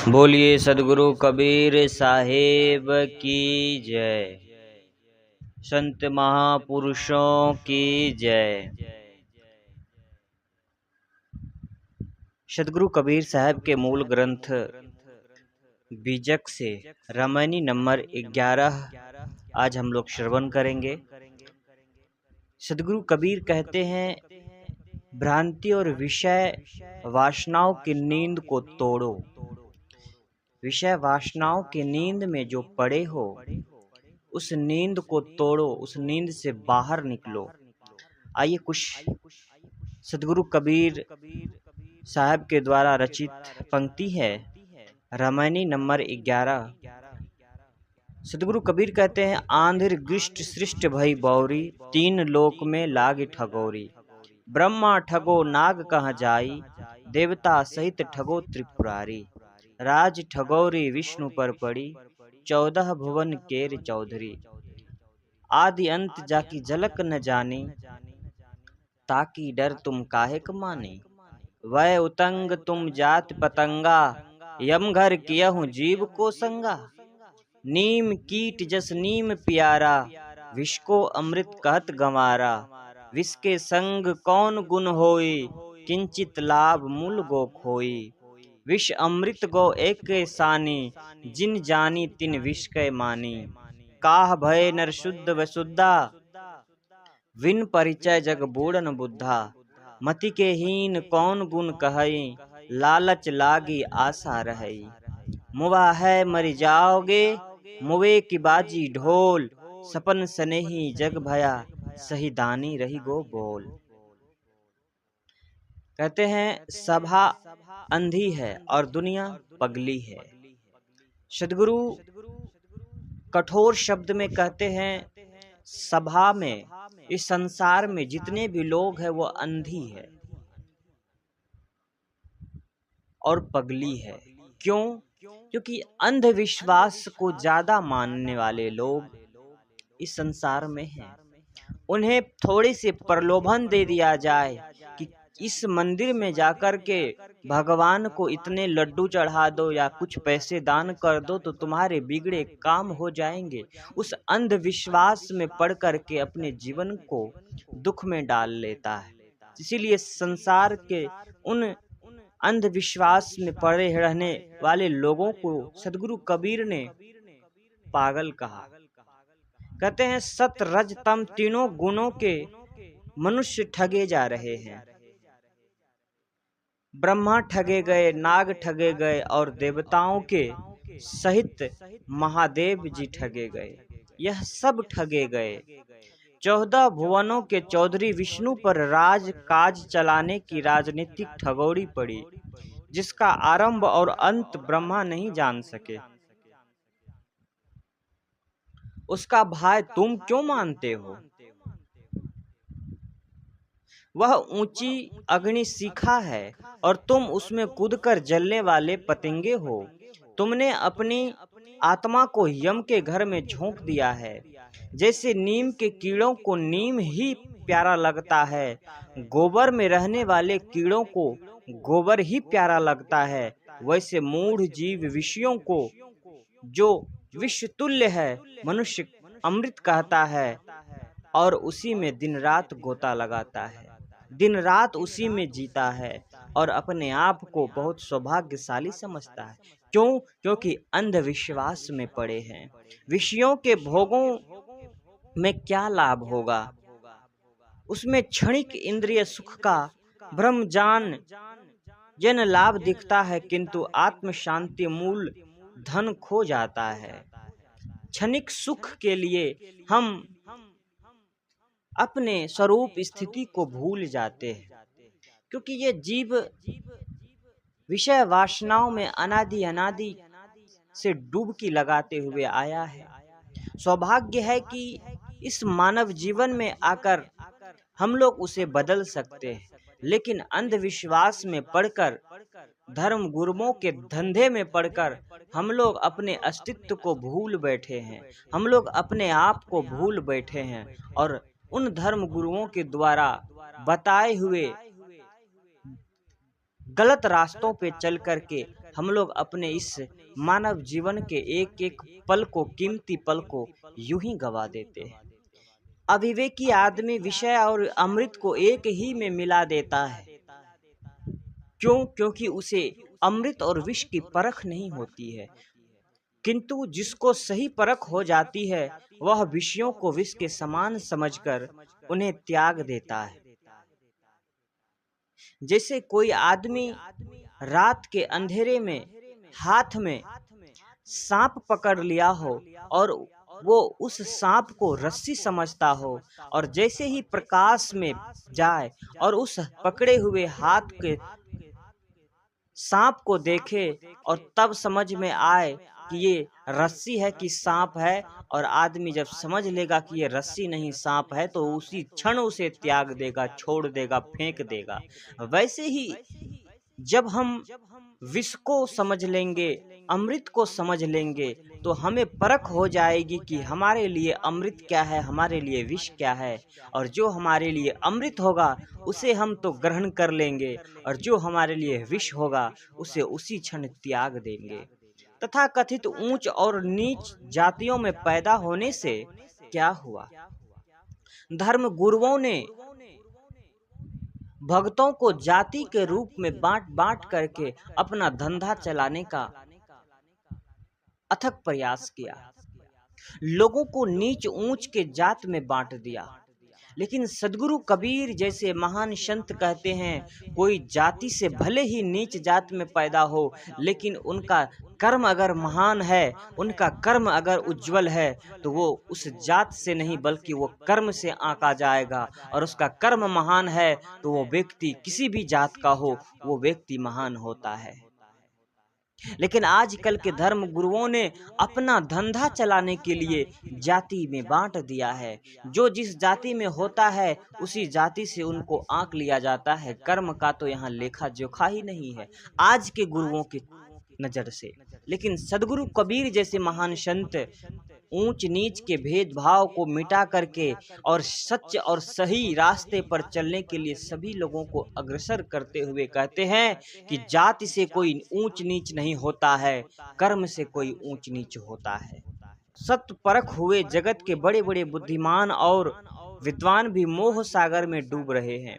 बोलिए सदगुरु कबीर साहेब की जय। संत महापुरुषों की जय। सदगुरु कबीर साहब के मूल ग्रंथ बीजक से रामायणी नंबर 11 आज हम लोग श्रवण करेंगे। सदगुरु कबीर कहते हैं, भ्रांति और विषय वासनाओं की नींद को तोड़ो। विषय वासनाओं की नींद में जो पड़े हो, उस नींद को तोड़ो, उस नींद से बाहर निकलो। आइए कुछ सदगुरु कबीर साहब के द्वारा रचित पंक्ति है, रामायणी नंबर 11। सदगुरु कबीर कहते हैं, आंधिर गृष्ट सृष्ट भई बौरी, तीन लोक में लाग ठगोरी। ब्रह्मा ठगो नाग कहाँ जाई, देवता सहित ठगो त्रिपुरारी। राज ठगोरी विष्णु पर पड़ी, 14 भुवन केर चौधरी। आदि अंत जाकी झलक न जानी, ताकि डर तुम काहे क मानी। वह उतंग तुम जात पतंगा, यम घर कियहु जीव को संगा। नीम कीट जस नीम प्यारा, विष को अमृत कहत गंवारा। विष के संग कौन गुण होई, किंचित लाभ मूल गो खोई। विष अमृत गो एक सानी, जिन जानी तिन विष कै मानी। काह भय नर शुद्ध वसुद्धा, विन परिचय जग बूढ़न बुद्धा। मति के हीन कौन गुण कहई, लालच लागी आशा रहई। मुआ है मरि जाओगे, मुए की बाजी ढोल। सपन सनेही जग भया, सही दानी रही गो बोल। कहते हैं, सभा अंधी है और दुनिया पगली है। सदगुरु कठोर शब्द में कहते हैं, सभा में, इस संसार में जितने भी लोग हैं वो अंधी है और पगली है। क्यों? क्योंकि अंधविश्वास को ज्यादा मानने वाले लोग इस संसार में हैं। उन्हें थोड़ी सी प्रलोभन दे दिया जाए कि इस मंदिर में जाकर के भगवान को इतने लड्डू चढ़ा दो या कुछ पैसे दान कर दो तो तुम्हारे बिगड़े काम हो जाएंगे। उस अंधविश्वास में पड़ करके अपने जीवन को दुख में डाल लेता है। इसीलिए संसार के उन अंधविश्वास में पड़े रहने वाले लोगों को सदगुरु कबीर ने पागल कहा। कहते हैं, सत रज तम तीनों गुणों के मनुष्य ठगे जा रहे हैं। ब्रह्मा ठगे गए, नाग ठगे गए और देवताओं के सहित महादेव जी ठगे गए। यह सब ठगे गए। 14 भुवनों के चौधरी विष्णु पर राज काज चलाने की राजनीतिक ठगोरी पड़ी, जिसका आरंभ और अंत ब्रह्मा नहीं जान सके। उसका भाई तुम क्यों मानते हो? वह ऊंची अग्नि शिखा है और तुम उसमें कूदकर जलने वाले पतंगे हो। तुमने अपनी आत्मा को यम के घर में झोंक दिया है। जैसे नीम के कीड़ों को नीम ही प्यारा लगता है, गोबर में रहने वाले कीड़ों को गोबर ही प्यारा लगता है, वैसे मूढ़ जीव विषयों को जो विष तुल्य है मनुष्य अमृत कहता है और उसी में दिन रात गोता लगाता है, दिन रात उसी में जीता है और अपने आप को बहुत सौभाग्यशाली समझता है। क्यों? क्योंकि अंधविश्वास में पड़े हैं। विषयों के भोगों में क्या लाभ होगा? उसमें क्षणिक इंद्रिय सुख का भ्रम जान जन लाभ दिखता है, किंतु आत्म शांति मूल धन खो जाता है। क्षणिक सुख के लिए हम अपने स्वरूप स्थिति को भूल जाते हैं, क्योंकि ये जीव विषय वासनाओं में अनादि से डुबकी लगाते हुए आया है। सौभाग्य है कि इस मानव जीवन में आकर हम लोग उसे बदल सकते हैं, लेकिन अंधविश्वास में पड़कर, धर्म गुरुओं के धंधे में पड़कर हम लोग अपने अस्तित्व को भूल बैठे हैं। हम लोग अपने आप को भूल बैठे हैं और उन धर्म गुरुओं के द्वारा बताए हुए गलत रास्तों पे चल करके हम लोग अपने इस मानव जीवन के एक एक पल को, कीमती पल को यूं ही गवा देते हैं। अविवेकी आदमी विषय और अमृत को एक ही में मिला देता है। क्यों? क्योंकि उसे अमृत और विष की परख नहीं होती है। किंतु जिसको सही परख हो जाती है, वह विषयों को विष के समान समझकर उन्हें त्याग देता है। जैसे कोई आदमी रात के अंधेरे में हाथ में सांप पकड़ लिया हो और वो उस सांप को रस्सी समझता हो, और जैसे ही प्रकाश में जाए और उस पकड़े हुए हाथ के सांप को देखे और तब समझ में आए कि ये रस्सी है कि सांप है, और आदमी जब समझ लेगा कि ये रस्सी नहीं सांप है तो उसी क्षण उसे त्याग देगा, छोड़ देगा, फेंक देगा। वैसे ही जब हम विष को समझ लेंगे, अमृत को समझ लेंगे, तो हमें परख हो जाएगी कि हमारे लिए अमृत क्या है, हमारे लिए विष क्या है। और जो हमारे लिए अमृत होगा उसे हम तो ग्रहण कर लेंगे, और जो हमारे लिए विष होगा उसे उसी क्षण त्याग देंगे। तथा कथित ऊंच और नीच जातियों में पैदा होने से क्या हुआ? धर्म गुरुओं ने भक्तों को जाति के रूप में बांट बांट करके अपना धंधा चलाने का अथक प्रयास किया। लोगों को नीच ऊंच के जात में बांट दिया। लेकिन सद्गुरु कबीर जैसे महान संत कहते हैं, कोई जाति से भले ही नीच जात में पैदा हो, लेकिन उनका कर्म अगर महान है, उनका कर्म अगर उज्जवल है, तो वो उस जात से नहीं बल्कि वो कर्म से आंका जाएगा। और उसका कर्म महान है तो वो व्यक्ति किसी भी जात का हो, वो व्यक्ति महान होता है। लेकिन आजकल के धर्म गुरुओं ने अपना धंधा चलाने के लिए जाति में बांट दिया है। जो जिस जाति में होता है उसी जाति से उनको आंक लिया जाता है। कर्म का तो यहाँ लेखा जोखा ही नहीं है आज के गुरुओं की नजर से। लेकिन सद्गुरु कबीर जैसे महान संत ऊंच नीच के भेदभाव को मिटा करके और सच और सही रास्ते पर चलने के लिए सभी लोगों को अग्रसर करते हुए कहते हैं कि जाति से कोई ऊंच नीच नहीं होता है, कर्म से कोई ऊंच नीच होता है। सत्य परख हुए जगत के बड़े बड़े बुद्धिमान और विद्वान भी मोह सागर में डूब रहे हैं।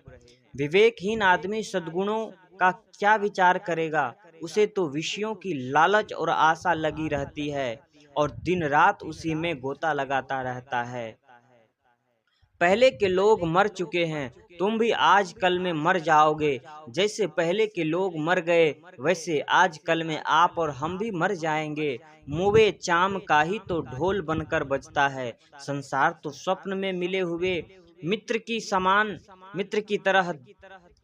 विवेकहीन आदमी सद्गुणों का क्या विचार करेगा? उसे तो विषयों की लालच और आशा लगी रहती है और दिन रात उसी में गोता लगाता रहता है। पहले के लोग मर चुके हैं, तुम भी आज कल में मर जाओगे। जैसे पहले के लोग मर गए, वैसे आज कल में आप और हम भी मर जाएंगे। मुवे चाम का ही तो ढोल बनकर बजता है। संसार तो स्वप्न में मिले हुए मित्र की समान, मित्र की तरह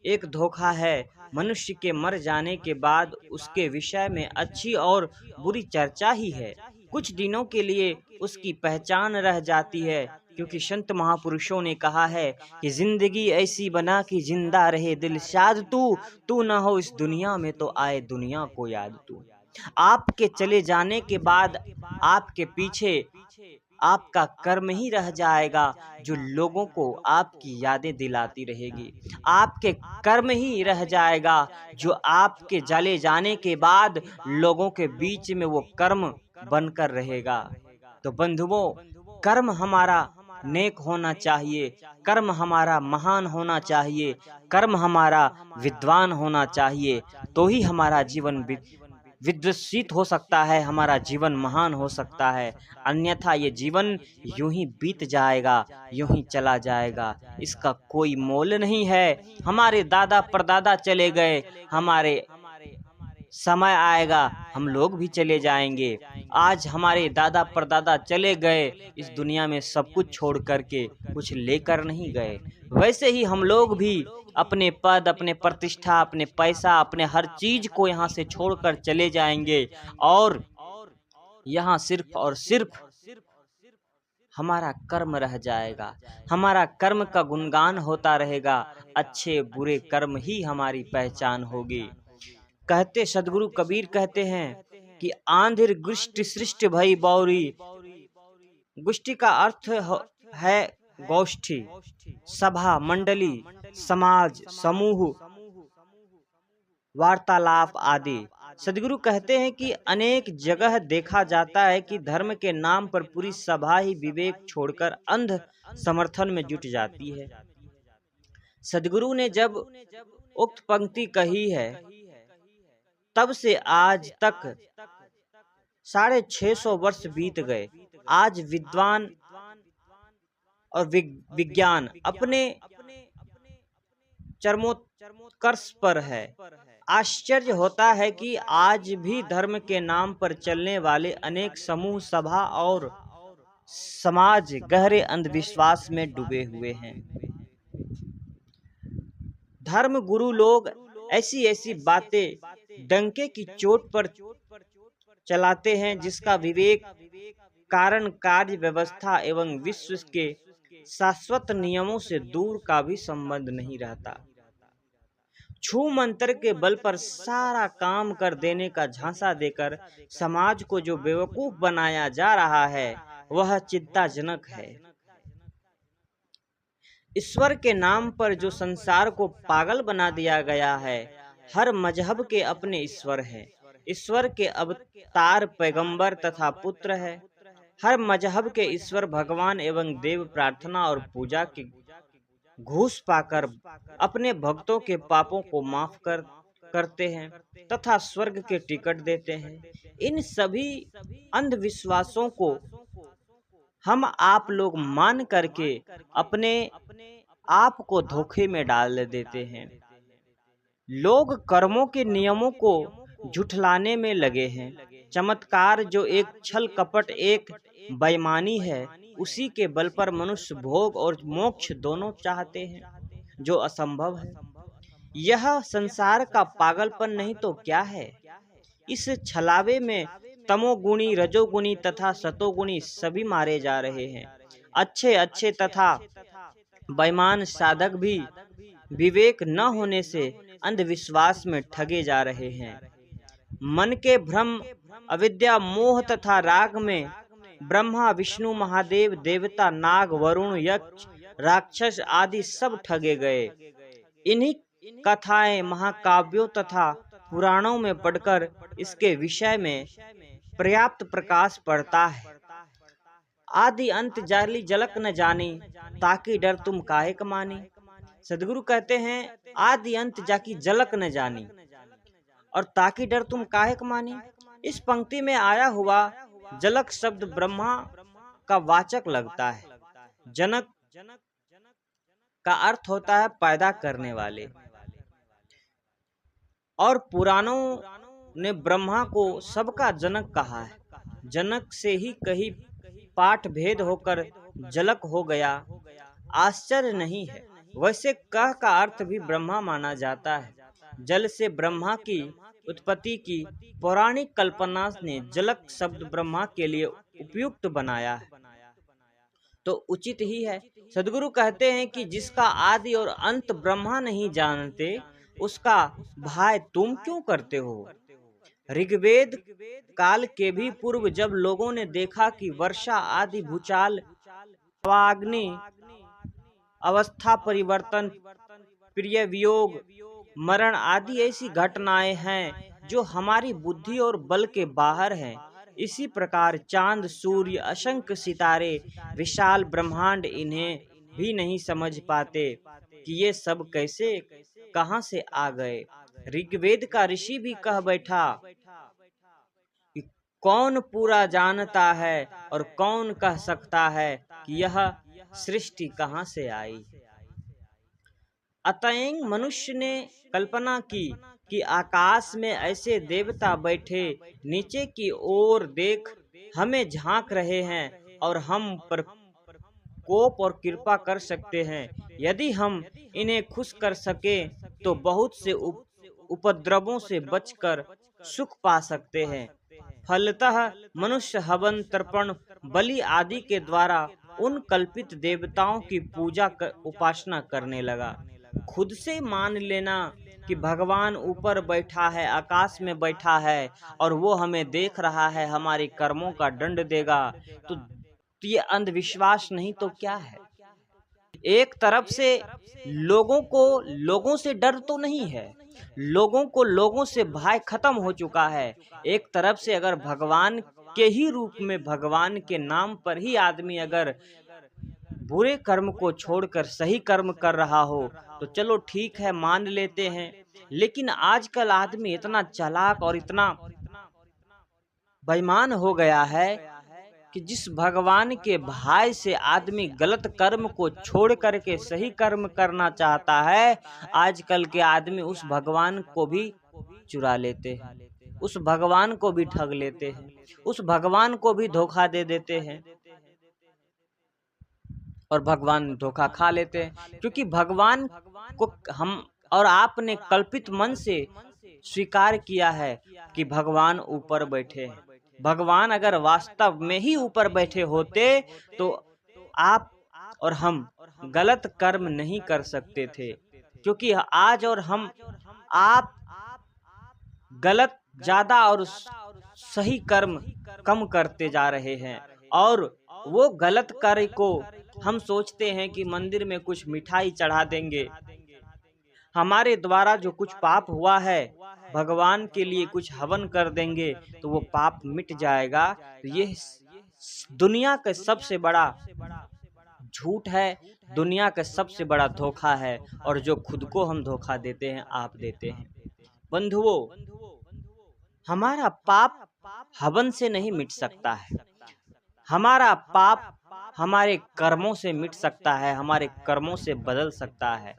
एक धोखा है। मनुष्य के मर जाने के बाद उसके विषय में अच्छी और बुरी चर्चा ही है। कुछ दिनों के लिए उसकी पहचान रह जाती है, क्योंकि संत महापुरुषों ने कहा है कि जिंदगी ऐसी बना कि जिंदा रहे दिल शाद तू न हो इस दुनिया में तो आए दुनिया को याद तू। आपके चले जाने के बाद आपके पीछे आपका कर्म ही रह जाएगा जो लोगों को आपकी यादें दिलाती रहेगी। आपके कर्म ही रह जाएगा जो आपके चले जाने के बाद लोगों के बीच में वो कर्म बनकर रहेगा। तो बंधुओं, कर्म हमारा नेक होना चाहिए, कर्म हमारा महान होना चाहिए, कर्म हमारा विद्वान होना चाहिए, तो ही हमारा जीवन विद्वसित हो सकता है, हमारा जीवन महान हो सकता है। अन्यथा ये जीवन यूं ही बीत जाएगा, यूं ही चला जाएगा, इसका कोई मोल नहीं है। हमारे दादा परदादा चले गए, हमारे समय आएगा हम लोग भी चले जाएंगे। आज हमारे दादा परदादा चले गए इस दुनिया में सब कुछ छोड़ करके, कुछ लेकर नहीं गए। वैसे ही हम लोग भी अपने पद, अपने प्रतिष्ठा, अपने पैसा, अपने हर चीज को यहाँ से छोड़कर चले जाएंगे और यहाँ सिर्फ और सिर्फ हमारा कर्म रह जाएगा। हमारा कर्म का गुणगान होता रहेगा, अच्छे बुरे कर्म ही हमारी पहचान होगी। कहते सद्गुरु कबीर कहते हैं कि आंधिर गुष्टि सृष्टि भई बौरी। गुष्टि का अर्थ है गोष्ठी, सभा, मंडली, समाज, समूह, वार्तालाप आदि। सदगुरु कहते हैं कि अनेक जगह देखा जाता है कि धर्म के नाम पर पूरी सभा ही विवेक छोड़कर अंध समर्थन में जुट जाती है। सदगुरु ने जब उक्त पंक्ति कही है, तब से आज तक 650 वर्ष बीत गए। आज विद्वान और विज्ञान अपने चरमोत्कर्ष पर है। आश्चर्य होता है कि आज भी धर्म के नाम पर चलने वाले अनेक समूह, सभा और समाज गहरे अंधविश्वास में डूबे हुए हैं। धर्म गुरु लोग ऐसी ऐसी बातें डंके की चोट पर चलाते हैं जिसका विवेक, कारण, कार्य व्यवस्था एवं विश्व के शाश्वत नियमों से दूर का भी संबंध नहीं रहता। छू मंत्र के बल पर सारा काम कर देने का झांसा देकर समाज को जो बेवकूफ बनाया जा रहा है वह चिंताजनक है। ईश्वर के नाम पर जो संसार को पागल बना दिया गया है। हर मजहब के अपने ईश्वर हैं। ईश्वर के अवतार पैगंबर तथा पुत्र है। हर मजहब के ईश्वर भगवान एवं देव प्रार्थना और पूजा की घूस पाकर अपने भक्तों के पापों को माफ करते हैं तथा स्वर्ग के टिकट देते हैं। इन सभी अंधविश्वासों को हम आप लोग मान करके अपने आप को धोखे में डाल देते हैं। लोग कर्मों के नियमों को झुठलाने में लगे हैं। चमत्कार जो एक छल कपट, एक बेईमानी है, उसी के बल पर मनुष्य भोग और मोक्ष दोनों चाहते हैं, जो असंभव है। यह संसार का पागलपन नहीं तो क्या है। इस छलावे में तमोगुणी, रजोगुणी तथा सतोगुणी सभी मारे जा रहे हैं। अच्छे अच्छे तथा बेईमान साधक भी विवेक न होने से अंधविश्वास में ठगे जा रहे हैं। मन के भ्रम, अविद्या, मोह तथा राग में ब्रह्मा, विष्णु, महादेव, देवता, नाग, वरुण, यक्ष, राक्षस आदि सब ठगे गए। इन्हीं कथाएं महाकाव्यों तथा पुराणों में पढ़कर इसके विषय में पर्याप्त प्रकाश पड़ता है। आदि अंत जाली झलक न जानी, ताकि डर तुम काहे कमानी। सदगुरु कहते हैं आदि अंत जाकी झलक न जानी और ताकि डर तुम काहे कमानी। इस पंक्ति में आया हुआ झलक शब्द ब्रह्मा का वाचक लगता है। जनक का अर्थ होता है पैदा करने वाले, और पुराणों ने ब्रह्मा को सबका जनक कहा है। जनक से ही कहीं पाठ भेद होकर झलक हो गया, आश्चर्य नहीं है। वैसे कह का अर्थ भी ब्रह्मा माना जाता है। जल से ब्रह्मा की उत्पत्ति की पौराणिक कल्पना ने झलक शब्द ब्रह्मा के लिए उपयुक्त बनाया है, तो उचित ही है। सदगुरु कहते हैं कि जिसका आदि और अंत ब्रह्मा नहीं जानते, उसका भाई तुम क्यों करते हो। ऋग्वेद काल के भी पूर्व जब लोगों ने देखा कि वर्षा आदि भूचाल, अग्नि, अवस्था परिवर्तन, प्रिय वियोग, मरण आदि ऐसी घटनाएं हैं जो हमारी बुद्धि और बल के बाहर हैं, इसी प्रकार चांद, सूर्य, असंख्य सितारे, विशाल ब्रह्मांड इन्हें भी नहीं समझ पाते कि ये सब कैसे कहां से आ गए। ऋग्वेद का ऋषि भी कह बैठा कि कौन पूरा जानता है और कौन कह सकता है कि यह सृष्टि कहां से आई। अतएव मनुष्य ने कल्पना की कि आकाश में ऐसे देवता बैठे नीचे की ओर देख हमें झांक रहे हैं और हम पर कोप और कृपा कर सकते हैं। यदि हम इन्हें खुश कर सके तो बहुत से उपद्रवों से बचकर सुख पा सकते हैं। फलतः मनुष्य हवन, तर्पण, बलि आदि के द्वारा उन कल्पित देवताओं की पूजा उपासना करने लगा। खुद से मान लेना कि भगवान ऊपर बैठा है, आकाश में बैठा है और वो हमें देख रहा है, हमारे कर्मों का दंड देगा, तो ये अंधविश्वास नहीं तो क्या है। एक तरफ से लोगों से डर तो नहीं है, लोगों से भय खत्म हो चुका है। एक तरफ से अगर भगवान के ही रूप में, भगवान के नाम पर ही आदमी अगर बुरे कर्म को छोड़कर सही कर्म कर रहा हो तो चलो ठीक है, मान लेते हैं। लेकिन आजकल आदमी इतना चालाक और इतना बेईमान हो गया है कि जिस भगवान के भय से आदमी गलत कर्म को छोड़ करके सही कर्म करना चाहता है, आजकल के आदमी उस भगवान को भी चुरा लेते हैं, उस भगवान को भी ठग लेते हैं, उस भगवान को भी धोखा दे देते हैं और भगवान धोखा खा लेते हैं। क्योंकि भगवान को हम और आपने कल्पित मन से स्वीकार किया है कि भगवान ऊपर बैठे हैं। भगवान अगर वास्तव में ही ऊपर बैठे होते तो आप और हम गलत कर्म नहीं कर सकते थे। क्योंकि आज और हम आप गलत ज्यादा और सही कर्म कम करते जा रहे हैं, और वो गलत कार्य को हम सोचते हैं कि मंदिर में कुछ मिठाई चढ़ा देंगे, हमारे द्वारा जो कुछ पाप हुआ है भगवान के लिए कुछ हवन कर देंगे तो वो पाप मिट जाएगा। तो ये दुनिया का सबसे बड़ा झूठ है, दुनिया का सबसे बड़ा धोखा है, और जो खुद को हम धोखा देते हैं, आप देते हैं। बंधुओं, हमारा पाप हवन से नहीं मिट सकता है, हमारा पाप हमारे कर्मों से मिट सकता है, हमारे कर्मों से बदल सकता है।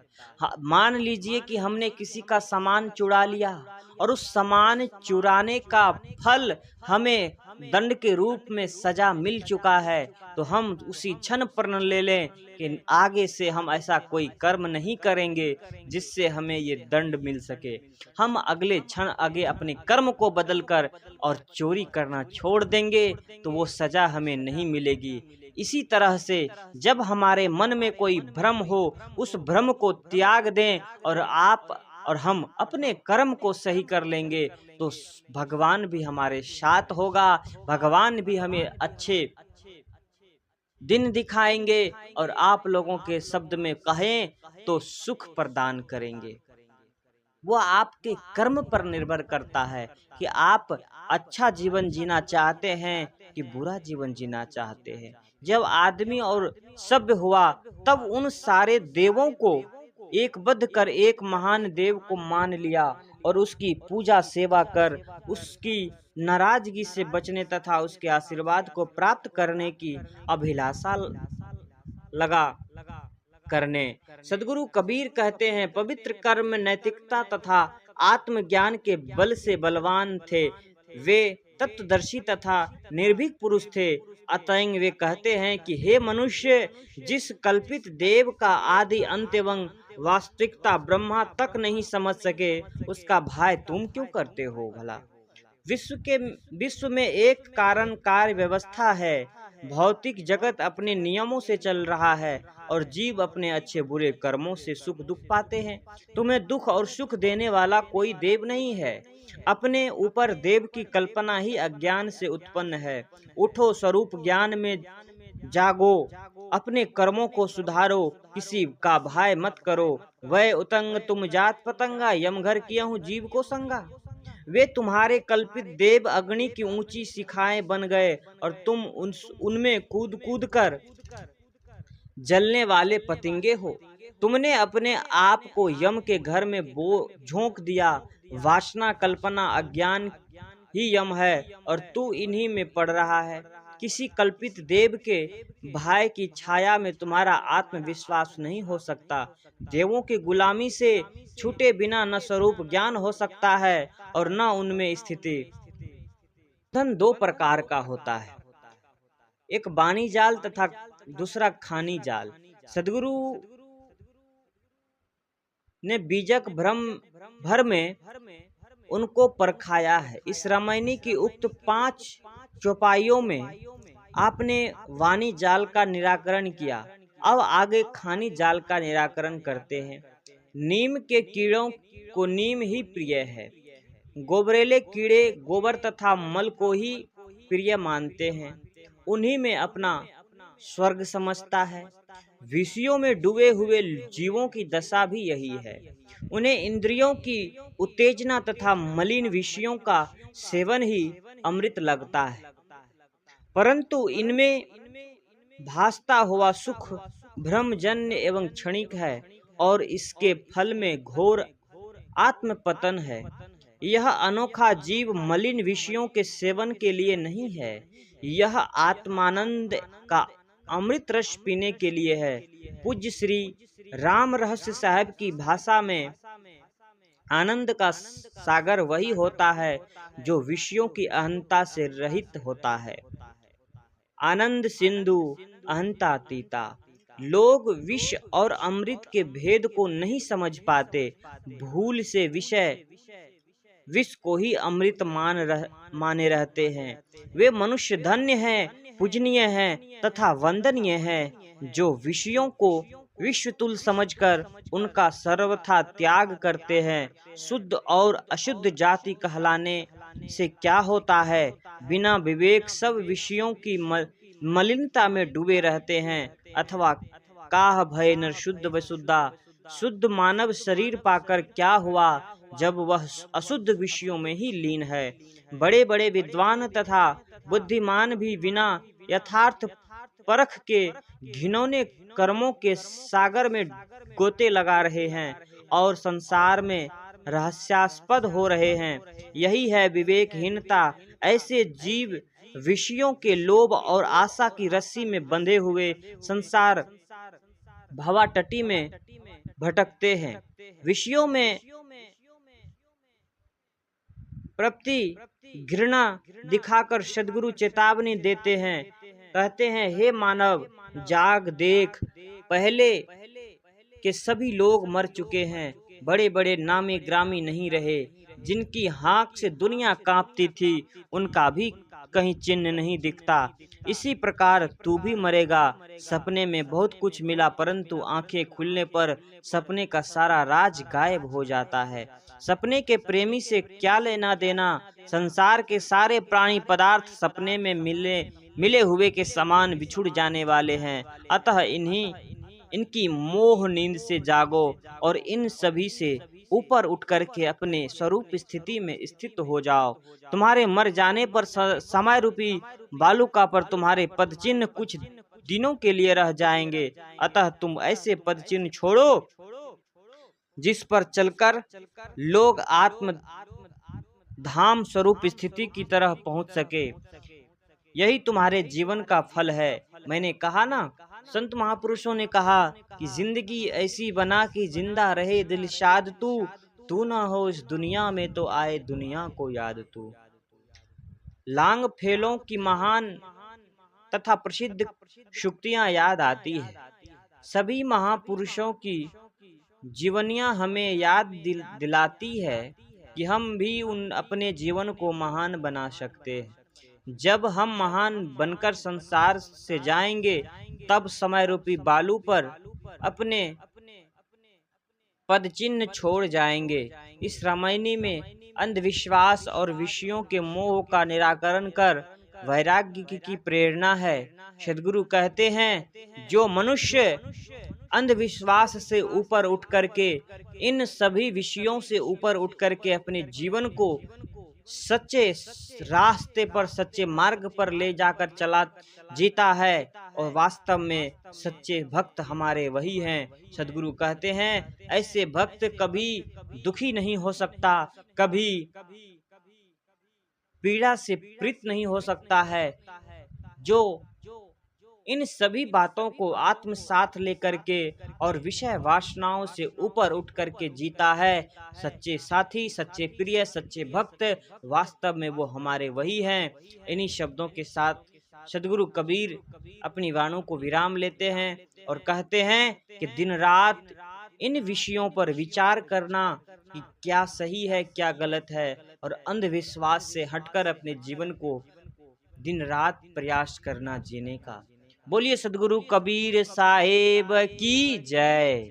मान लीजिए कि हमने किसी का सामान चुरा लिया और उस सामान चुराने का फल हमें दंड के रूप में सजा मिल चुका है, तो हम उसी क्षण प्रण ले लें कि आगे से हम ऐसा कोई कर्म नहीं करेंगे जिससे हमें ये दंड मिल सके। हम अगले क्षण आगे अपने कर्म को बदलकर और चोरी करना छोड़ देंगे तो वो सजा हमें नहीं मिलेगी। इसी तरह से जब हमारे मन में कोई भ्रम हो, उस भ्रम को त्याग दें और आप और हम अपने कर्म को सही कर लेंगे तो भगवान भी हमारे साथ होगा, भगवान भी हमें अच्छे दिन दिखाएंगे और आप लोगों के शब्द में कहें तो सुख प्रदान करेंगे। वो आपके कर्म पर निर्भर करता है कि आप अच्छा जीवन जीना चाहते हैं कि बुरा जीवन जीना चाहते हैं। जब आदमी और सभ्य हुआ तब उन सारे देवों को एकबद्ध कर एक महान देव को मान लिया और उसकी पूजा सेवा कर उसकी नाराजगी से बचने तथा उसके आशीर्वाद को प्राप्त करने की अभिलाषा लगा करने। सदगुरु कबीर कहते हैं, पवित्र कर्म, नैतिकता तथा आत्मज्ञान के बल से बलवान थे। वे तत्वदर्शी तथा निर्भीक पुरुष थे। अतएव वे कहते हैं कि हे मनुष्य, जिस कल्पित देव का आदि अंत एवं वास्तविकता ब्रह्मा तक नहीं समझ सके, उसका भय तुम क्यों करते हो भला? विश्व में एक कारण कार्य व्यवस्था है। भौतिक जगत अपने नियमों से चल रहा है और जीव अपने अच्छे बुरे कर्मों से सुख दुख पाते हैं। तुम्हें दुख और सुख देने वाला कोई देव नहीं है। अपने ऊपर देव की कल्पना ही अज्ञान से उत्पन्न है। उठो, स्वरूप ज्ञान में जागो, अपने कर्मों को सुधारो, किसी का भय मत करो। वह उतंग तुम जात पतंगा, यमघर किया हूँ जीव को संगा। वे तुम्हारे कल्पित देव अग्नि की ऊंची शिखाएं बन गए और तुम उनमें कूद कूद कर जलने वाले पतंगे हो। तुमने अपने आप को यम के घर में झोंक दिया। वासना, कल्पना, अज्ञान ही यम है और तू इन्हीं में पड़ रहा है। किसी कल्पित देव के भय की छाया में तुम्हारा आत्मविश्वास नहीं हो सकता। देवों की गुलामी से छूटे बिना न स्वरूप ज्ञान हो सकता है और न उनमें स्थिति। धन दो प्रकार का होता है, एक बानी जाल तथा दूसरा खानी जाल। सदगुरु ने बीजक भ्रम भर में उनको परखाया है। इस रामायणी की उक्त 5 चौपाइयों में आपने वाणी जाल का निराकरण किया। अब आगे खानी जाल का निराकरण करते हैं। नीम के कीड़ों को नीम ही प्रिय है। गोबरेले कीड़े गोबर तथा मल को ही प्रिय मानते हैं। उन्हीं में अपना स्वर्ग समझता है। विषयों में डूबे हुए जीवों की दशा भी यही है। उन्हें इंद्रियों की उत्तेजना तथा मलिन विषयों का सेवन ही अमृत लगता है, परंतु इनमें भासता हुआ सुख भ्रमजन्य एवं क्षणिक है और इसके फल में घोर आत्मपतन है। यह अनोखा जीव मलिन विषयों के सेवन के लिए नहीं है, यह आत्मानंद का अमृत रस पीने के लिए है। पूज्य श्री राम रहस्य साहब की भाषा में आनंद का सागर वही होता है जो विषयों की अहंता से रहित होता है। आनंद सिंधु अहंतातीता। लोग विष और अमृत के भेद को नहीं समझ पाते, भूल से विष को ही अमृत माने रहते हैं। वे मनुष्य धन्य हैं, पूजनीय हैं तथा वंदनीय हैं जो विषयों को विश्वतुल समझकर उनका सर्वथा त्याग करते हैं। शुद्ध और अशुद्ध जाति कहलाने से क्या होता है? बिना विवेक सब विषयों की मलिनता में डूबे रहते हैं। अथवा काह भय न शुद्ध वसुद्धा। शुद्ध मानव शरीर पाकर क्या हुआ जब वह अशुद्ध विषयों में ही लीन है। बड़े बड़े विद्वान तथा बुद्धिमान भी बिना यथार्थ परख के घिनौने कर्मों के सागर में गोते लगा रहे हैं और संसार में रहस्यास्पद हो रहे हैं। यही है विवेकहीनता। ऐसे जीव विषयों के लोभ और आशा की रस्सी में बंधे हुए संसार भवाटटी में भटकते हैं। विषयों में प्रति घृणा दिखाकर सद्गुरु चेतावनी देते हैं, कहते हैं, हे मानव जाग देख, पहले के सभी लोग मर चुके हैं। बड़े बड़े नामी ग्रामी नहीं रहे, जिनकी हाँक से दुनिया कांपती थी उनका भी कहीं चिन्ह नहीं दिखता। इसी प्रकार तू भी मरेगा। सपने में बहुत कुछ मिला, परंतु आंखें खुलने पर सपने का सारा राज गायब हो जाता है। सपने के प्रेमी से क्या लेना देना। संसार के सारे प्राणी पदार्थ सपने में मिले हुए के समान बिछुड़ जाने वाले हैं। अतः इनकी मोह नींद से जागो और इन सभी से ऊपर उठ करके अपने स्वरूप स्थिति में स्थित हो जाओ। तुम्हारे मर जाने पर समय रूपी बालुका पर तुम्हारे पद चिन्ह कुछ दिनों के लिए रह जाएंगे। अतः तुम ऐसे पद चिन्ह छोड़ो जिस पर चलकर लोग आत्म धाम स्वरूप स्थिति की तरह पहुंच सके। यही तुम्हारे जीवन का फल है। मैंने कहा ना, संत महापुरुषों ने कहा कि जिंदगी ऐसी बना कि जिंदा रहे दिल शाद तू ना हो इस दुनिया में तो आए दुनिया को याद तू। लांग फेलों की महान तथा प्रसिद्ध शुक्तियां याद आती है। सभी महापुरुषों की जीवनियां हमें याद दिलाती है कि हम भी अपने जीवन को महान बना सकते हैं। जब हम महान बनकर संसार से जाएंगे, तब समय रूपी बालू पर अपने पद चिन्ह छोड़ जाएंगे। इस रामायणी में अंधविश्वास और विषयों के मोह का निराकरण कर वैराग्य की प्रेरणा है। सद्गुरु कहते हैं, जो मनुष्य अंधविश्वास से ऊपर उठ करके, इन सभी विषयों से ऊपर उठ करके अपने जीवन को सच्चे रास्ते पर, सच्चे मार्ग पर ले जाकर जीता है, और वास्तव में सच्चे भक्त हमारे वही हैं। सद्गुरु कहते हैं, ऐसे भक्त कभी दुखी नहीं हो सकता, कभी पीड़ा से पीड़ित नहीं हो सकता है। जो इन सभी बातों को आत्मसात लेकर के और विषय वासनाओं से ऊपर उठ करके जीता है, सच्चे साथी, सच्चे प्रिय, सच्चे भक्त, वास्तव में वो हमारे वही हैं। इन्हीं शब्दों के साथ सद्गुरु कबीर अपनी वाणों को विराम लेते हैं और कहते हैं कि दिन रात इन विषयों पर विचार करना कि क्या सही है, क्या गलत है, और अंधविश्वास से हटकर अपने जीवन को दिन रात प्रयास करना जीने का। बोलिए सद्गुरु कबीर साहेब की जय।